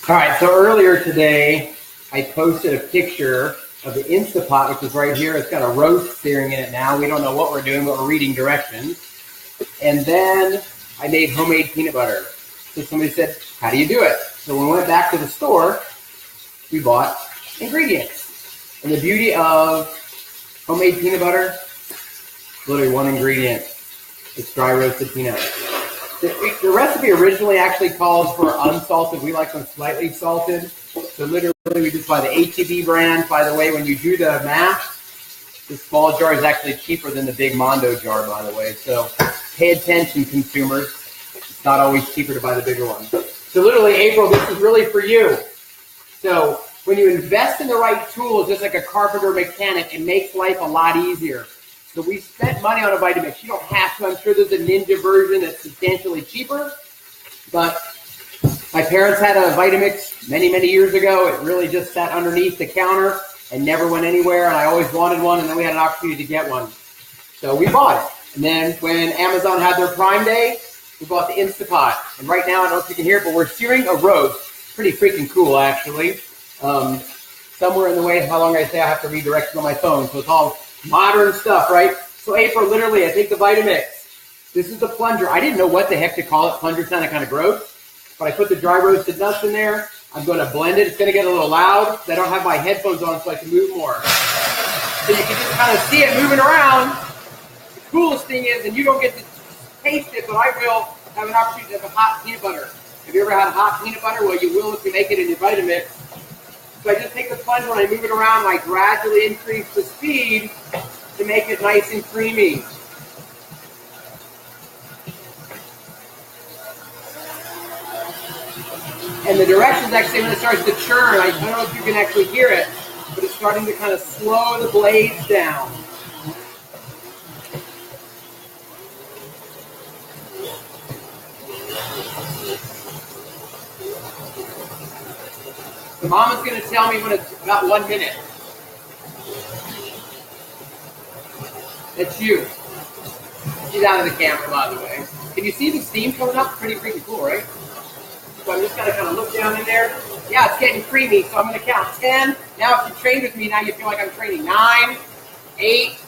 All right, so earlier today, I posted a picture of the Instapot, which is right here. It's got a roast searing in it now. We don't know what we're doing, but we're reading directions. And then I made homemade peanut butter. So somebody said, how do you do it? So when we went back to the store, we bought ingredients. And the beauty of homemade peanut butter, literally one ingredient. It's dry roasted peanuts. The recipe originally actually calls for unsalted. We like them slightly salted. So literally we just buy the HEB brand. By the way, when you do the math, the small jar is actually cheaper than the big Mondo jar, by the way. So pay attention, consumers. It's not always cheaper to buy the bigger one. So literally, April, this is really for you. So when you invest in the right tools, just like a carpenter mechanic, it makes life a lot easier. So we spent money on a Vitamix. You don't have to. I'm sure there's a Ninja version that's substantially cheaper. But my parents had a Vitamix many, many years ago. It really just sat underneath the counter and never went anywhere. And I always wanted one. And then we had an opportunity to get one. So we bought it. And then when Amazon had their Prime Day, we bought the Instapot. And right now, I don't know if you can hear it, but we're searing a roast. Pretty freaking cool, actually. Somewhere in the way, how long I say I have to read directions on my phone. So it's all modern stuff, right? So April, literally, I take the Vitamix. This is the plunger. I didn't know what the heck to call it. Plunger sounded kind of gross. But I put the dry roasted nuts in there. I'm going to blend it. It's going to get a little loud because I don't have my headphones on so I can move more. So you can just kind of see it moving around. The coolest thing is, and you don't get to taste it, but I will have an opportunity to have a hot peanut butter. Have you ever had hot peanut butter? Well, you will if you make it in your Vitamix. So I just take the plunger and I move it around and I gradually increase the speed to make it nice and creamy. And the directions actually, when it starts to churn, I don't know if you can actually hear it, but it's starting to kind of slow the blades down. The mom is going to tell me when it's about 1 minute. That's you. She's out of the camera, by the way. Can you see the steam coming up? Pretty freaking cool, right? So I'm just going to kind of look down in there. Yeah, it's getting creamy, so I'm going to count 10. Now, if you trained with me, now you feel like I'm training. 9, 8,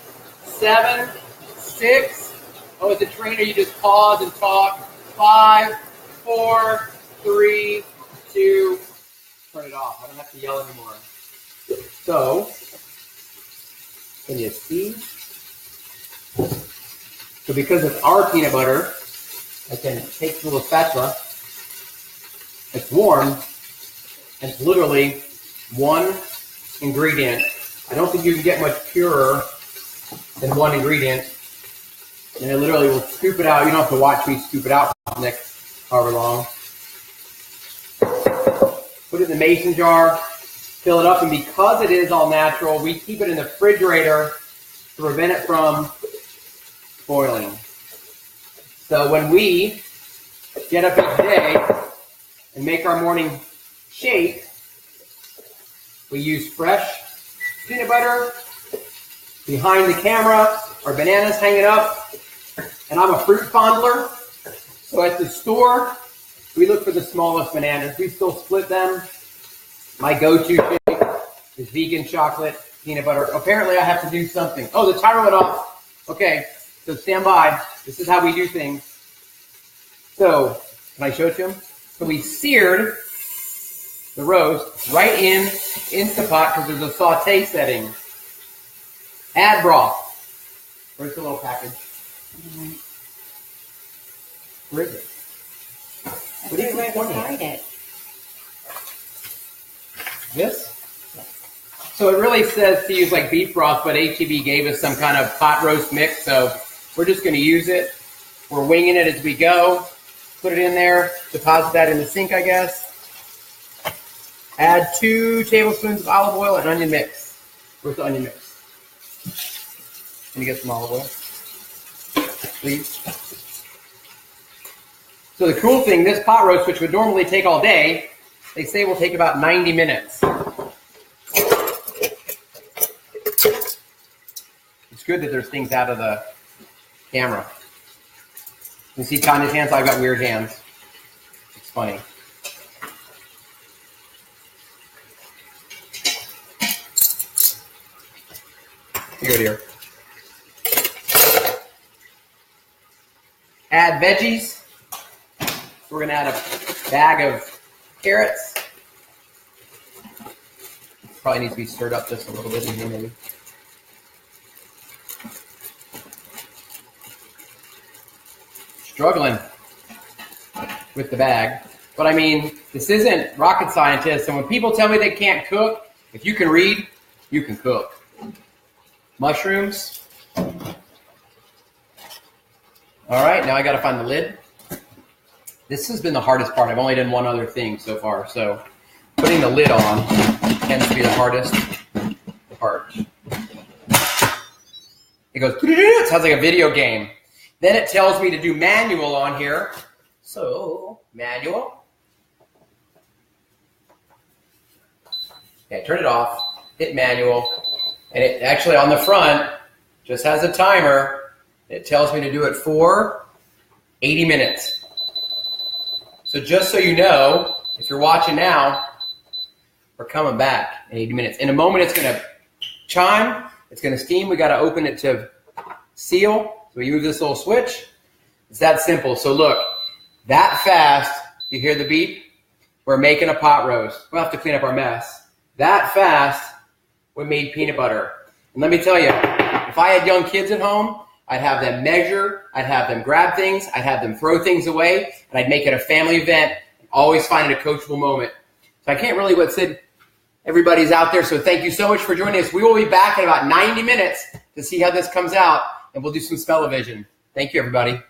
7, 6. Oh, as a trainer, you just pause and talk. 5, 4, 3, 2. Turn it off. I don't have to yell anymore. So, can you see? So because it's our peanut butter, I can take the little spatula. It's warm, and it's literally one ingredient. I don't think you can get much purer than one ingredient. And I literally will scoop it out. You don't have to watch me scoop it out for the next however long. Put it in the mason jar, fill it up, and because it is all natural, we keep it in the refrigerator to prevent it from boiling. So when we get up each day and make our morning shake, we use fresh peanut butter behind the camera, our bananas hanging up, and I'm a fruit fondler. So at the store, we look for the smallest bananas. We still split them. My go-to shake is vegan chocolate, peanut butter. Apparently, I have to do something. Oh, the timer went off. Okay, so stand by. This is how we do things. So, can I show it to him? So we seared the roast right in Instapot because there's a saute setting. Add broth. Where's the little package? Where is it? What do you think? Behind it. This? Yes. So it really says to use like beef broth, but HEB gave us some kind of pot roast mix, so we're just going to use it. We're winging it as we go. Put it in there. Deposit that in the sink, I guess. Add 2 tablespoons of olive oil and onion mix. Where's the onion mix? Can you get some olive oil? Please. So the cool thing, this pot roast, which would normally take all day, they say will take about 90 minutes. It's good that there's things out of the camera. You see Tanya's hands? I've got weird hands. It's funny. pretty good here. Add veggies. So we're going to add a bag of carrots. Probably needs to be stirred up just a little bit in here maybe. Struggling with the bag. But I mean, this isn't rocket scientist. And when people tell me they can't cook, if you can read, you can cook. Mushrooms. All right, now I got to find the lid. This has been the hardest part. I've only done one other thing so far. So putting the lid on tends to be the hardest part. It goes, it sounds like a video game. Then it tells me to do manual on here. So, manual. Okay, turn it off, hit manual. And it actually on the front just has a timer. It tells me to do it for 80 minutes. So just so you know, if you're watching now, we're coming back in 80 minutes. In a moment, it's going to chime. It's going to steam. We got to open it to seal. So we move this little switch. It's that simple. So look, that fast, you hear the beep? We're making a pot roast. We'll have to clean up our mess. That fast, we made peanut butter. And let me tell you, if I had young kids at home, I'd have them measure, I'd have them grab things, I'd have them throw things away, and I'd make it a family event, always finding a coachable moment. So I can't really say everybody's out there, so thank you so much for joining us. We will be back in about 90 minutes to see how this comes out, and we'll do some smell-o-vision. Thank you, everybody.